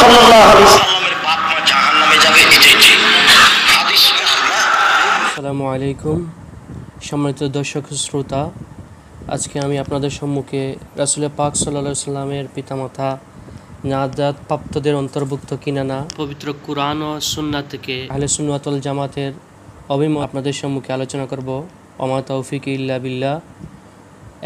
সাল্লাল্লাহু আলাইহি ওয়াসাল্লামের পাক মা জাহান্নামে যাবে, এটাই ঠিক হাদিস। আসসালামু আলাইকুম সম্মানিত দর্শক শ্রোতা, আজকে আমি আপনাদের সম্মুখে রাসূল পাক সাল্লাল্লাহু আলাইহি ওয়াসাল্লামের পিতামাতা নাজাত প্রাপ্তদের অন্তর্ভুক্ত কিনা না পবিত্র কুরআন ও সুন্নাহ থেকে আহলে সুন্নাত ওয়াল জামাতের অভিমত আপনাদের সম্মুখে আলোচনা করব। ওমা তৌফিক ইল্লা বিল্লাহ।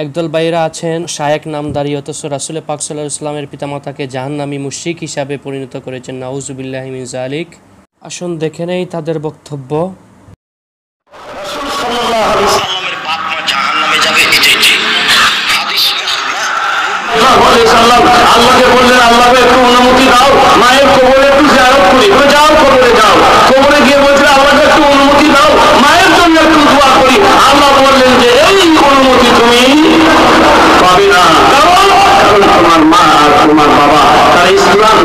একদল বাইরা আছেন শায়েক নামদারি, অথচ রাসূল পাক সাল্লাল্লাহু আলাইহি ওয়াসাল্লামের পিতামাতাকে জাহান্নামী মুশরিক হিসাবে পরিণত করেছেন। নাউযুবিল্লাহি মিন যালিক। আসুন দেখে নেই তাদের বক্তব্য। রাসূল সাল্লাল্লাহু আলাইহি ওয়াসাল্লামের পাক মা জাহান্নামে যাবে, এটাই ঠিক হাদিস। সাল্লাল্লাহু আলাইহি ওয়াসাল্লাম আল্লাহকে বললেন, আল্লাহকে একটু অনুমতি দাও, মায়ের কবরে একটু জিয়ারত করি। বলে যাও, কবরে যাও। কবরে গিয়ে বলছে, আল্লাহকে একটু অনুমতি দাও, মায়ের জন্য একটু দোয়া করি। আল্লাহ বললেন যে এই অনুমতি তুমি পাবে না, কারণ তোমার মা আর তোমার বাবা তারা ইসলাম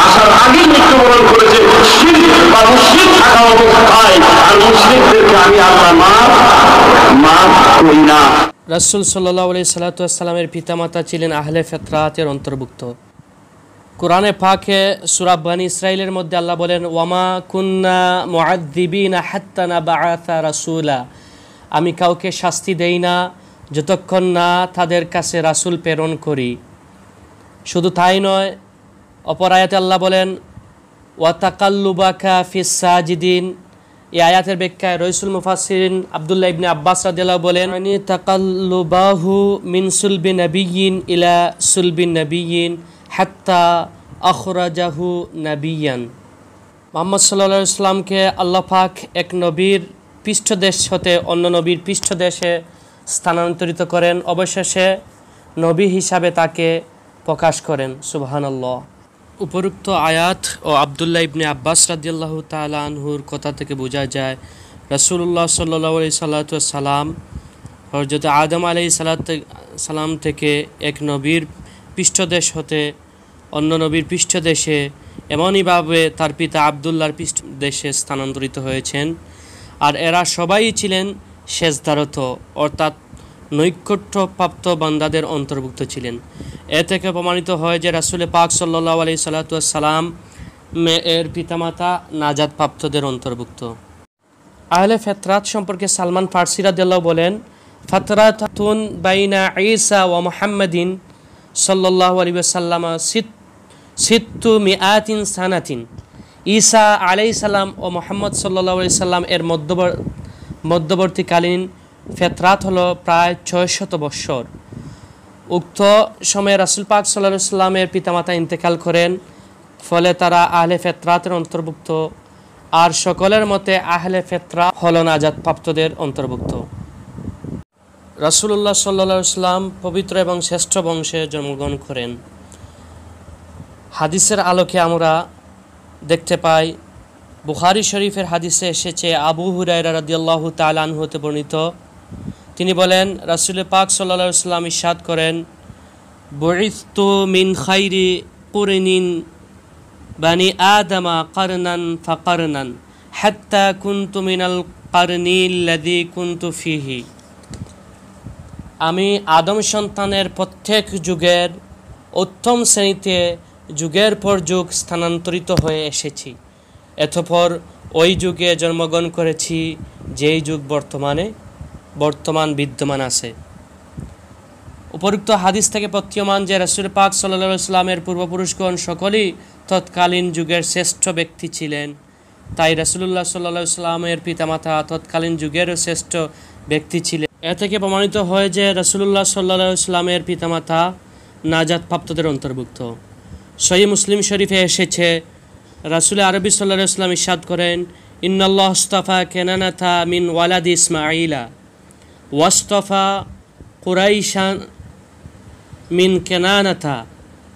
আসার আগেই মৃত্যুবরণ করেছে শিরক বা মুশরিক থাকা অবস্থায়, আর মুশরিকদেরকে আমি আল্লাহ মাফ করি না। রাসূল সাল্লাল্লাহু আলাইহি সাল্লামের পিতামাতা ছিলেন আহলে ফিতরাতের অন্তর্ভুক্ত। কোরআনে পাকে সূরা বনী ইসরাঈলের মধ্যে আল্লাহ বলেন, ওয়ামা কুন্না মুআযযিবিনা হাত্তা নাবআসা রাসূলা, আমি কাউকে শাস্তি দেই না যতক্ষণ না তাদের কাছে রাসূল প্রেরণ করি। শুধু তাই নয়, অপর আয়াতে আল্লাহ বলেন, ওয়া তাকাল্লুবাকা ফিস সাজিদিন। এই আয়াতের ব্যাখ্যায় রইসুল মুফাসসিরিন আব্দুল্লাহ ইবনে আব্বাস রাদিয়াল্লাহু বলেন, মানে তাকাল্লুবাহু মিন সুলবি নাবিয়্যিন ইলা সুলবি নাবিয়্যিন হাত্তা আখরাজাহু নাবিয়ান। মুহাম্মদ সাল্লাল্লাহু আলাইহি ওয়াসাল্লামকে আল্লাহ পাক এক নবীর পৃষ্ঠদেশ হতে অন্য নবীর পৃষ্ঠদেশে স্থানান্তরিত করেন, অবশেষে নবী হিসাবে তাকে প্রকাশ করেন। সুবহানাল্লাহ। উপরোক্ত আয়াত ও আব্দুল্লাহ ইবনে আব্বাস রাদিয়াল্লাহু তাআলা আনহুর কথা থেকে বোঝা যায় রাসূলুল্লাহ সাল্লাল্লাহু আলাইহি সাল্লাম হযরত আদম আলাইহিস সালাম থেকে এক নবীর পৃষ্ঠদেশ হতে অন্য নবীর পৃষ্ঠদেশে এমনইভাবে তার পিতা আব্দুল্লাহর পৃষ্ঠদেশে স্থানান্তরিত হয়েছেন। আর এরা সবাই ছিলেন শেষদারত, অর্থাৎ নৈকট্যপ্রাপ্ত বান্দাদের অন্তর্ভুক্ত ছিলেন। এ থেকে প্রমাণিত হয় যে রাসূল পাক সাল্লাল্লাহু আলাইহি সাল্লাম এর পিতামাতা নাজাত প্রাপ্তদের অন্তর্ভুক্ত। আহলে ফিতরাত সম্পর্কে সালমান ফারসি রাদিয়াল্লাহু বলেন, ফাতরাতুন বাইনা ঈসা ওয়া মুহাম্মাদিন সাল্লাল্লাহু আলাইহি ওয়াসাল্লাম সিত্তু মিআতিন সানাতিন। ঈসা আলাইহিস সালাম ও মুহাম্মদ সাল্লাল্লাহু আলাইহি সাল্লাম এর মধ্যবর্তীকালীন ফিতরাত হলো প্রায় 600 বৎসর। উক্ত সময়ে রাসূল পাক সাল্লাল্লাহু আলাইহি সাল্লামের পিতামাতা ইন্তেকাল করেন, ফলে তারা আহলে ফিতরাতের অন্তর্ভুক্ত। আর সকলের মতে আহলে ফিতরাত হলো নাজাত প্রাপ্তদের অন্তর্ভুক্ত। রাসূলুল্লাহ সাল্লাল্লাহু আলাইহি সাল্লাম পবিত্র এবং শ্রেষ্ঠ বংশে জন্মগ্রহণ করেন। হাদিসের আলোকে আমরা দেখতে পাই, বুখারী শরীফের হাদিসে এসেছে, আবু হুরায়রা রাদিয়াল্লাহু তাআলা আনহু হতে বর্ণিত, তিনি বলেন, রাসূল পাক সাল্লাল্লাহু আলাইহি সাল্লাম ইরশাদ করেন, বুইসতু মিন খাইরি কুরনিন বানি আদমা কারনান ফাকারনান হাত্তা কুনতু মিনাল কারনিল্লাযী কুনতু ফিহি। আমি আদম সন্তানের প্রত্যেক যুগের উত্তম শ্রেণীতে যুগের পর যুগ স্থানান্তরিত হয়ে এসেছি, এতপর ওই যুগে জন্মগ্রহণ করেছি যেই যুগ বর্তমান বিদ্যমান আছে। উপরোক্ত হাদিস থেকে প্রতীয়মান যে রাসূল পাক সাল্লাল্লাহু আলাইহি ওয়াসাল্লামের পূর্বপুরুষগণ সকলেই তৎকালীন যুগের শ্রেষ্ঠ ব্যক্তি ছিলেন, তাই রাসূলুল্লাহ সাল্লাল্লাহু আলাইহি ওয়াসাল্লামের পিতামাতা তৎকালীন যুগেরও শ্রেষ্ঠ ব্যক্তি ছিলেন। এ থেকে প্রমাণিত হয় যে রাসূলুল্লাহ সাল্লাল্লাহু আলাইহি ওয়াসাল্লামের পিতামাতা নাজাত প্রাপ্তদের অন্তর্ভুক্ত। সহিহ মুসলিম শরীফে এসেছে, রাসূল আরবি সাল্লাল্লাহু আলাইহি ওয়াসাল্লাম ইরশাদ করেন, ইন্নাল্লাহ আস্তাফা কেনানাতা মিন ওয়ালাদি ইসমাঈলা ওয়াস্তাফা কুরাইশান মিন কেনানাতা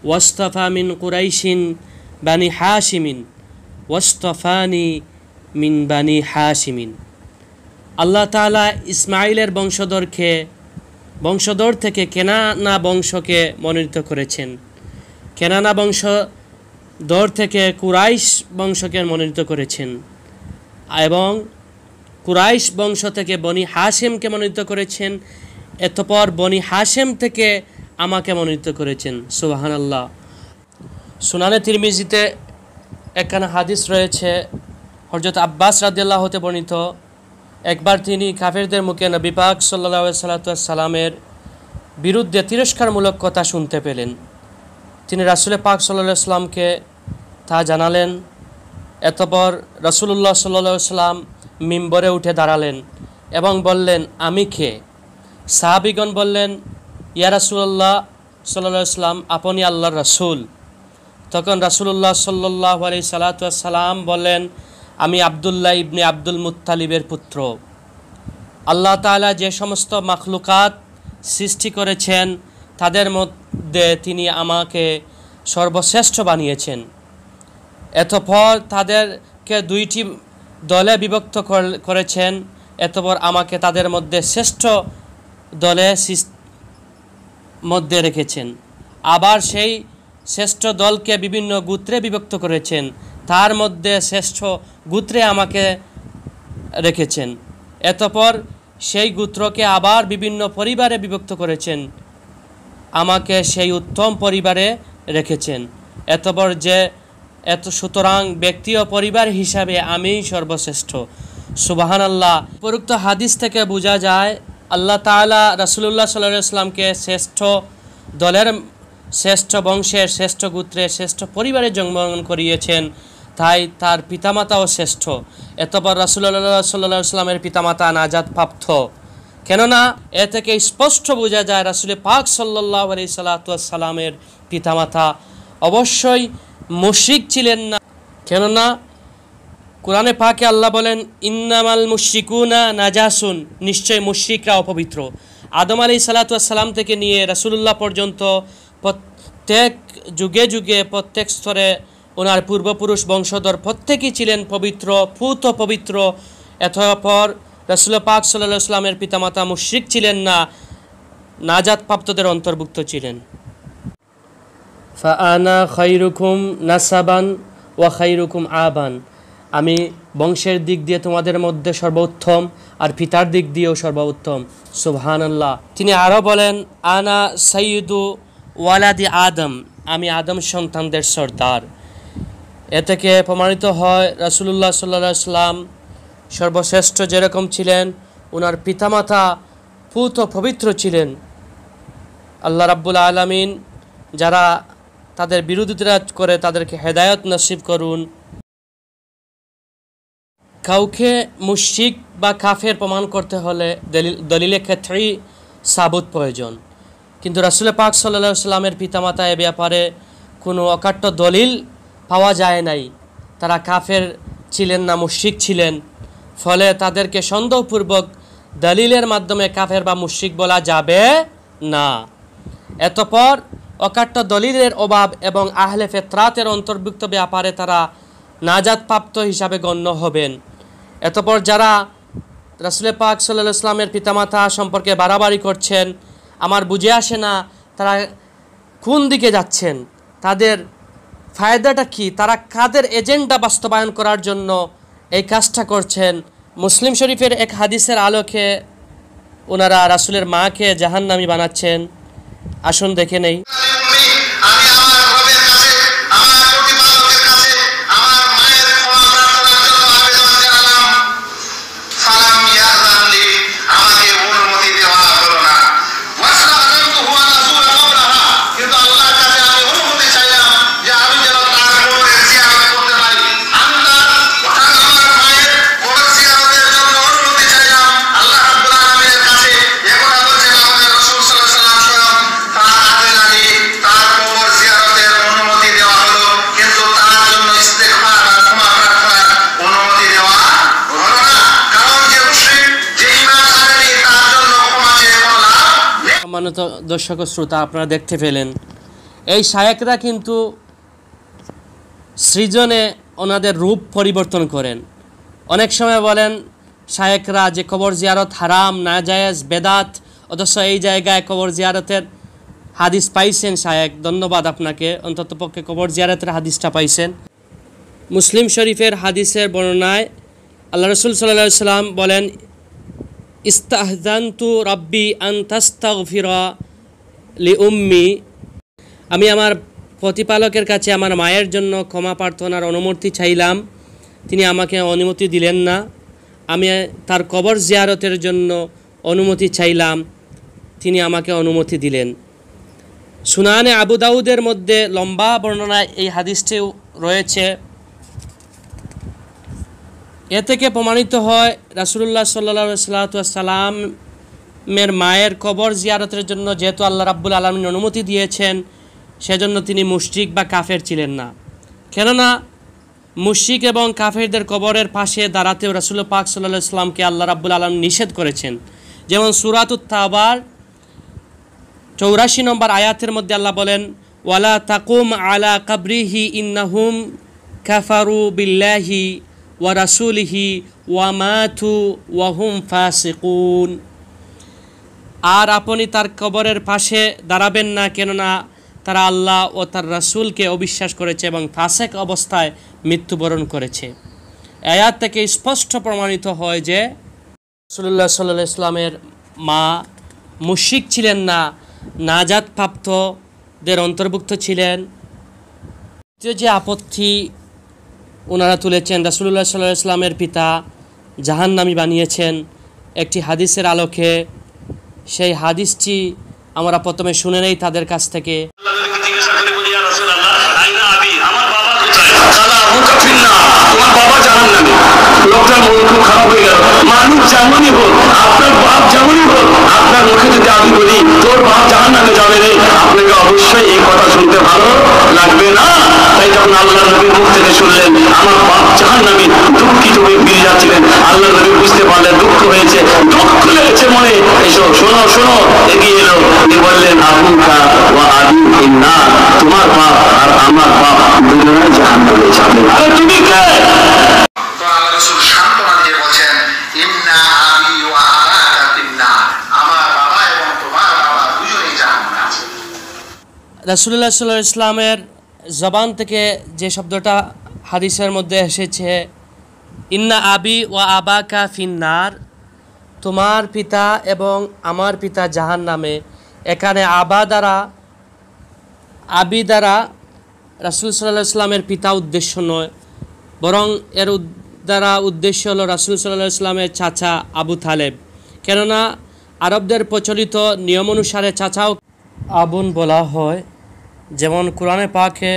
ওয়াস্তাফা মিন কুরাইশিন বানি হাশিমিন ওয়াস্তাফানি মিন বানি হাশিমিন। আল্লাহ তাআলা ইসমাঈলের বংশধর থেকে কেনানা বংশকে মনোনীত করেছেন, কেনানা বংশধর থেকে কুরাইশ বংশকে মনোনীত করেছেন, এবং কুরাইশ বংশ থেকে বনি হাশিমকে মনোনীত করেছেন, এতপর বনি হাশিম থেকে আমাকে মনোনীত করেছেন। সুবহানাল্লাহ। সুনানে তিরমিজিতে একখানা হাদিস রয়েছে, হযরত আব্বাস রাদিয়াল্লাহু হতে বর্ণিত, একবার তিনি কাফেরদের মুখে নবী পাক সাল্লাল্লাহু আলাইহি সাল্লামের বিরুদ্ধে তিরস্কারমূলক কথা শুনতে পেলেন। তিনি রাসূল পাক সাল্লাল্লাহু আলাইহি সাল্লামকে তা জানালেন। এতপর রাসূলুল্লাহ সাল্লাল্লাহু আলাইহি সাল্লাম মিম্বরে উঠে দাঁড়ালেন এবং বললেন, আমি কে? সাহাবীগণ বললেন, ইয়া রাসূলুল্লাহ সাল্লাল্লাহু আলাইহি সাল্লাম, আপনি আল্লাহর রাসূল। তখন রাসূলুল্লাহ সাল্লাল্লাহু আলাইহি সাল্লাম বললেন, আমি আব্দুল্লাহ ইবনে আব্দুল মুত্তালিবের পুত্র। আল্লাহ তাআলা যে সমস্ত মাখলুকাত সৃষ্টি করেছেন তাদের মধ্যে তিনি আমাকে সর্বশ্রেষ্ঠ বানিয়েছেন। এতপর তাদেরকে দুইটি দলে বিভক্ত করেছেন। এতপর আমাকে তাদের মধ্যে শ্রেষ্ঠ দলে মধ্যে রেখেছেন। আবার সেই শ্রেষ্ঠ দলকে বিভিন্ন গোত্রে বিভক্ত করেছেন, তার মধ্যে শ্রেষ্ঠ গোত্রে আমাকে রেখেছেন। এতপর সেই গোত্রকে আবার বিভিন্ন পরিবারে বিভক্ত করেছেন, আমাকে সেই উত্তম পরিবারে রেখেছেন। এতপর সুতরাং ব্যক্তি ও পরিবার হিসাবে আমিই সর্বশ্রেষ্ঠ। সুবহানাল্লাহ। উপরোক্ত হাদিস থেকে বোঝা যায় আল্লাহ তাআলা রাসূলুল্লাহ সাল্লাল্লাহু আলাইহি ওয়াসাল্লামকে শ্রেষ্ঠ দলের, শ্রেষ্ঠ বংশের, শ্রেষ্ঠ গোত্রের, শ্রেষ্ঠ পরিবারে জন্মগ্রহণ করিয়েছেন, তাই তার পিতামাতাও শ্রেষ্ঠ। এতপর রাসূলুল্লাহ সাল্লাল্লাহু আলাইহি ওয়াসাল্লামের পিতামাতা নাজাত প্রাপ্ত। কেননা এ থেকে স্পষ্ট বোঝা যায় রাসূল পাক সাল্লাল্লাহু আলাইহি সাল্লামের পিতামাতা অবশ্যই মুশরিক ছিলেন না। কেননা কোরআনে পাকে আল্লাহ বলেন, ইন্নামাল মুশরিকুনা নাজাসুন, নিশ্চয় মুশরিকরা অপবিত্র। আদম আলাইহিস সালাম থেকে নিয়ে রাসূলুল্লাহ পর্যন্ত প্রত্যেক যুগে যুগে প্রত্যেক স্তরে ওনার পূর্বপুরুষ বংশধর প্রত্যেকেই ছিলেন পবিত্র, পূত পবিত্র। এতপর রাসূল পাক সাল্লাল্লাহু আলাইহি ওয়াসাল্লামের পিতামাতা মুশরিক ছিলেন না, নাজাত প্রাপ্তদের অন্তর্ভুক্ত ছিলেন। ফাআনা খায়রুকুম নাসাবান ওয়া খায়রুকুম আবান, আমি বংশের দিক দিয়ে তোমাদের মধ্যে সর্বোত্তম আর পিতার দিক দিয়েও সর্বোত্তম। সুবহানাল্লাহ। তিনি আরও বলেন, আনা সাইয়্যিদু ওয়ালাদি আদম, আমি আদম সন্তানদের সর্দার। এ থেকে প্রমাণিত হয় রাসূলুল্লাহ সাল্লাল্লাহু আলাইহি ওয়াসাল্লাম সর্বশ্রেষ্ঠ যেরকম ছিলেন, ওনার পিতামাতা পূত পবিত্র ছিলেন। আল্লাহ রাব্বুল আলামিন যারা তাদের বিরোধিতা করে তাদেরকে হেদায়েত নসিব করুন। কাউকে মুশরিক বা কাফের প্রমাণ করতে হলে দলিলে ক্ষেত্রেই সাবুত প্রয়োজন, কিন্তু রাসূল পাক সাল্লাল্লাহু আলাইহি ওয়াসাল্লামের পিতামাতা এ ব্যাপারে কোনো অকাট্য দলিল পাওয়া যায় নাই। তারা কাফের ছিলেন না, মুশরিক ছিলেন। ফলে তাদেরকে সন্দেহপূর্বক দলিলের মাধ্যমে কাফের বা মুশরিক বলা যাবে না। এতপর অকাট্য দলিলের অভাব এবং আহলে ফিতরাতের অন্তর্ভুক্ত ব্যাপারে তারা নাজাত প্রাপ্ত হিসাবে গণ্য হবেন। এতপর যারা রাসূল পাক সাল্লাল্লাহু আলাইহি ওয়াসাল্লামের পিতামাতা সম্পর্কে বাড়াবাড়ি করছেন, আমার বুঝে আসে না তারা কোন দিকে যাচ্ছেন, তাদের ফায়দাটা কি, তারা কাদের এজেন্ডা বাস্তবায়ন করার জন্য এই কাজটা করছেন। মুসলিম শরীফের এক হাদিসের আলোকে ওনারা রাসূলের মাকে জাহান্নামী বানাচ্ছেন। আসুন দেখে নেই। সম্মানিত দর্শক ও শ্রোতা, আপনারা দেখতে পেলেন এই শায়েখরা কিন্তু সৃজনে ওনাদের রূপ পরিবর্তন করেন। অনেক সময় বলেন শায়েখরা যে কবর জিয়ারত হারাম, নাজায়েজ, বেদাত, অথচ এই জায়গায় কবর জিয়ারতের হাদিস পাইছেন শায়েখ। ধন্যবাদ আপনাকে, অন্ততপক্ষে কবর জিয়ারতের হাদিসটা পাইছেন। মুসলিম শরীফের হাদিসের বর্ণনায় আল্লাহ রাসূল সাল্লাল্লাহু আলাইহি ওয়াসাল্লাম বলেন, ইস্তাহজানতু রাব্বি আন তাস্তাগফিরা লিউম্মি, আমি আমার প্রতিপালকের কাছে আমার মায়ের জন্য ক্ষমা প্রার্থনার অনুমতি চাইলাম, তিনি আমাকে অনুমতি দিলেন না। আমি তার কবর জিয়ারতের জন্য অনুমতি চাইলাম, তিনি আমাকে অনুমতি দিলেন। সুনানে আবু দাউদের মধ্যে লম্বা বর্ণনায় এই হাদিসটি রয়েছে। এ থেকে প্রমাণিত হয় রাসূলুল্লাহ সাল্লাল্লাহু আলাইহি সাল্লামের মায়ের কবর জিয়ারতের জন্য যেহেতু আল্লাহ রাব্বুল আলামিন অনুমতি দিয়েছেন, সেজন্য তিনি মুশরিক বা কাফের ছিলেন না। কেননা মুশরিক এবং কাফেরদের কবরের পাশে দাঁড়াতেও রাসূল পাক সাল্লাল্লাহু আলাইহি সাল্লামকে আল্লাহ রাব্বুল আলামিন নিষেধ করেছেন। যেমন সূরাতুত তাওবার 84 নম্বর আয়াতের মধ্যে আল্লাহ বলেন, ওয়ালা তাকুম আলা কাবরিহি ইন্নাহুম কাফারু বিল্লাহি ওয়া রাসূলিহি ওয়া মাতু ওয়া হুম ফাসিকুন। আর আপনি তার কবরের পাশে দাঁড়াবেন না, কেননা তারা আল্লাহ ও তার রাসূলকে অবিশ্বাস করেছে এবং ফাসেক অবস্থায় মৃত্যুবরণ করেছে। আয়াত থেকে স্পষ্ট প্রমাণিত হয় যে রাসূলুল্লাহ সাল্লাল্লাহু আলাইহি ওয়াসাল্লামের মা মুশরিক ছিলেন না, নাজাত প্রাপ্তদের অন্তর্ভুক্ত ছিলেন। দ্বিতীয় যে আপত্তি ওনারা তুলেছেন, রাসূলুল্লাহ সাল্লাল্লাহু আলাইহি ওয়াসাল্লামের পিতা জাহান্নামী বানিয়েছেন একটি হাদিসের আলোকে। সেই হাদিসটি আমরা প্রথমে শুনে নেই তাদের কাছ থেকে। তোমার বাবা জাহান্নামী। লোকটার মন খুব খারাপ হয়ে গেল। মানুষ যেমনই হোক, আপনার বাপ যেমনই হোক, আপনার মুখে যদি আমি বলি তোর বাপ জাহান্নামে যাবে রে, আপনাকে অবশ্যই এই কথা শুনতে ভালো লাগবে না। তাই যখন আল্লাহ নবীর মুখ থেকে শুনলেন আমার বাপ জাহান্নামী, দুঃখিত হয়ে ফিরে যাচ্ছিলেন, আল্লাহ নবী বুঝতে পারলেন দুঃখ হয়েছে, দুঃখ লেগেছে মনে। এসো শোনো শোনো, এগিয়ে এলো, বললেন আবুকা ওয়া আবি ফিন্নার, তোমার বাপ আর আমার বাপ দুজনেই জাহান্নামে যাবে। আরে তুমি কে? তো আল্লাহ রাসূল সান্ত্বনা দিয়ে বলেন, ইন্না আবি ওয়া আবাকা ফিন্নার, আমার বাবা এবং তোমার বাবা দুজনেই জাহান্নামে আছে। রাসূলুল্লাহ সাল্লাল্লাহু আলাইহি ওয়াসাল্লামের জবান থেকে যে শব্দটা হাদিসের মধ্যে এসেছে, ইন্না আবি ওয়া আবাকা ফিন্নার, তোমার পিতা এবং আমার পিতা জাহান্নামে। এখানে আবি দ্বারা রাসূল সাল্লাল্লাহু আলাইহি ওয়াসাল্লামের পিতা উদ্দেশ্য নয়, বরং এর দ্বারা উদ্দেশ্য হলো রাসূল সাল্লাল্লাহু আলাইহি ওয়াসাল্লামের চাচা আবু তালেব। কেননা আরবদের প্রচলিত নিয়ম অনুসারে চাচাও আবুন বলা হয়। যেমন কোরআনে পাকে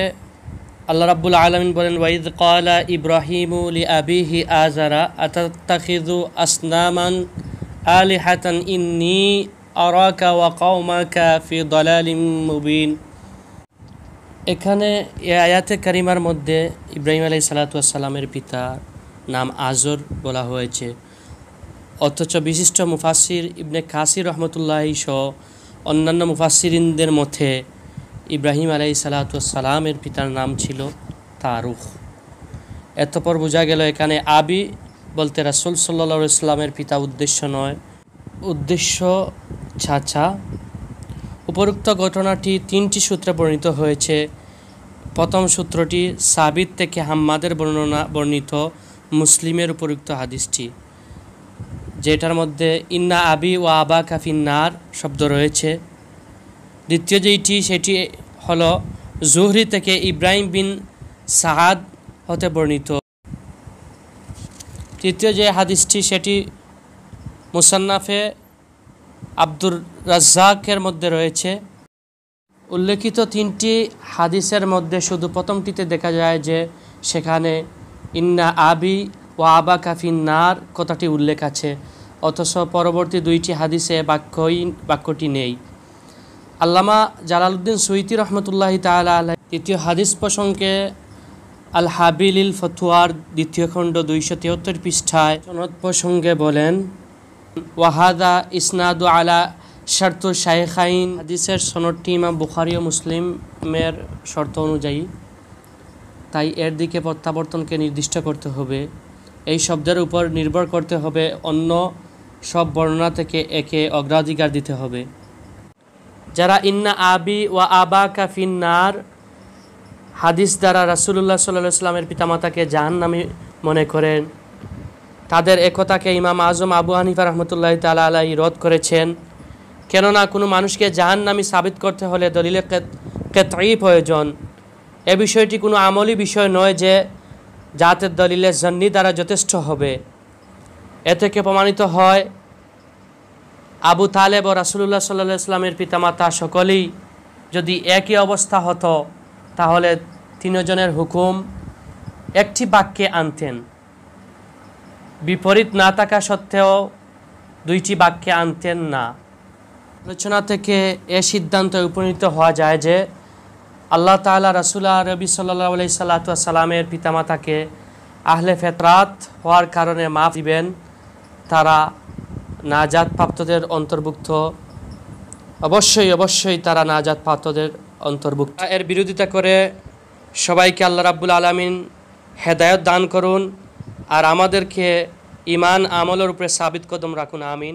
আল্লাহ রাব্বুল আলামিন বলেন, ওয়াইদ ক্বালা ইব্রাহিমু লিআবিহি আযারা আতাত্তাখিযু আসনামান আলিহাতান ইন্নী আরাকা ওয়া কওমাকা ফি দালালিম মুবিন। এখানে এই আয়াতে কারিমার মধ্যে ইব্রাহিম আলাইহিস সালাতু ওয়াস সালামের পিতা নাম আজর বলা হয়েছে, অথচ বিশিষ্ট মুফাসসির ইবনে কাসির রহমতুল্লাহি সহ অন্যান্য মুফাসসিরিনদের মতে ইব্রাহিম আলাইহিস সালাতু ওয়াস সালামের পিতার নাম ছিল তারুখ। এতপর বোঝা গেল এখানে আবি বলতে রাসূল সাল্লাল্লাহু আলাইহি ওয়াসাল্লামের পিতা উদ্দেশ্য নয়, উদ্দেশ্য চাচা। উপরোক্ত ঘটনাটি 3টি সূত্রে বর্ণিত হয়েছে। প্রথম সূত্রটি সাবিত থেকে হাম্মাদের বর্ণিত মুসলিমের উপরোক্ত হাদিসটি, যেটার মধ্যে ইন্না আবি ওয়া আবাকা ফিন্নার শব্দ রয়েছে। দ্বিতীয় যেটি সেটি হলো জুহরি থেকে ইব্রাহিম বিন সাআদ হতে বর্ণিত। তৃতীয় যে হাদিসটি সেটি মুসান্নাফে আব্দুর রাজ্জাকের মধ্যে রয়েছে। উল্লেখিত 3টি হাদিসের মধ্যে শুধু প্রথমটিতে দেখা যায় যে সেখানে ইন্না আবি ওয়া আবাকা ফিন্নার কথাটি উল্লেখ আছে, অথচ পরবর্তী 2টি হাদিসে বাক্যটি নেই। আল্লামা জালালউদ্দিন সুয়ুতী রহমতুল্লাহি তাআলা আলাইহি তৃতীয় হাদিস প্রসঙ্গে আল হাবিলিল ফতুয়ার 2য় খণ্ড 273 পৃষ্ঠায় সনদ প্রসঙ্গে বলেন, ওয়াহাদা ইসনাদু আলা শর্তু শাইখাইন, হাদিসের সনদটি ইমাম বুখারী ও মুসলিমের শর্ত অনুযায়ী, তাই এর দিকে প্রত্যাবর্তনকে নির্দিষ্ট করতে হবে। এই শব্দের উপর নির্ভর করতে হবে, অন্য সব বর্ণনা থেকে একে অগ্রাধিকার দিতে হবে। যারা ইন্না আবি ওয়া আবাকা ফিন্নার হাদিস দ্বারা রাসূলুল্লাহ সাল্লাল্লাহু আলাইহি ওয়াসাল্লামের পিতামাতাকে জাহান্নামী মনে করেন, তাদের একথাকে ইমাম আজম আবু হানিফা রহমতুল্লাহি তাআলা আলাইহি রদ করেছেন। কেননা কোনো মানুষকে জাহান্নামী সাবিত করতে হলে দলিলে কাতঈ প্রয়োজন। এ বিষয়টি কোনো আমলি বিষয় নয় যে জাতের দলিলে জন্নি দ্বারা যথেষ্ট হবে। এ থেকে প্রমাণিত হয় আবু তালেব ও রাসূলুল্লাহ সাল্লাল্লাহু আলাইহি ওয়াসাল্লামের পিতামাতা সকলেই যদি একই অবস্থা হতো তাহলে তিনজনের হুকুম একটি বাক্যে আনতেন। বিপরীত না থাকা সত্ত্বেও দুইটি বাক্যে আনতেন না। আলোচনা থেকে এ সিদ্ধান্তে উপনীত হওয়া যায় যে আল্লাহ তাআলা রাসূল আরবি সাল্লাল্লাহু আলাইহি সাল্লামের পিতামাতাকে আহলে ফিতরাত হওয়ার কারণে মাফ দিবেন, তারা নাজাত প্রাপ্তদের অন্তর্ভুক্ত, অবশ্যই তারা নাজাত প্রাপ্তদের অন্তর্ভুক্ত। এর বিরোধিতা করে সবাইকে আল্লাহ রাব্বুল আলামিন হেদায়েত দান করুন আর আমাদেরকে ঈমান আমলের উপরে সাবিত কদম রাখুন। আমিন।